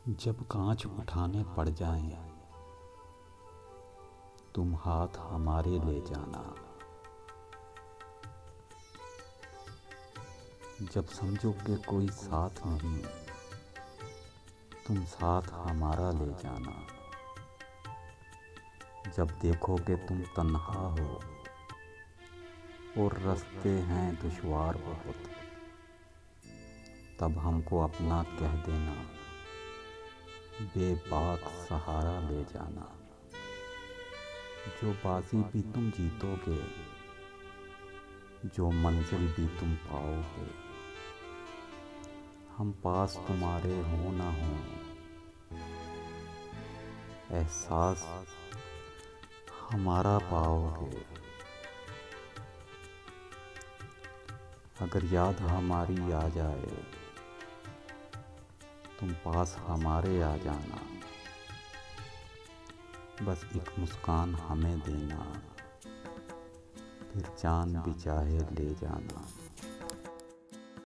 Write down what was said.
जब कांच उठाने पड़ जाएं, तुम हाथ हमारे ले जाना। जब समझोगे कोई साथ नहीं, तुम साथ हमारा ले जाना। जब देखोगे तुम तन्हा हो और रास्ते हैं दुश्वार बहुत, तब हमको अपना कह देना, बेबाक सहारा ले जाना। जो बाजी भी तुम जीतोगे, जो मंजिल भी तुम पाओगे, हम पास तुम्हारे हो ना हो, एहसास हमारा पाओगे। अगर याद हमारी आ जाए, तुम पास हमारे आ जाना। बस एक मुस्कान हमें देना, फिर जान भी चाहे ले जाना।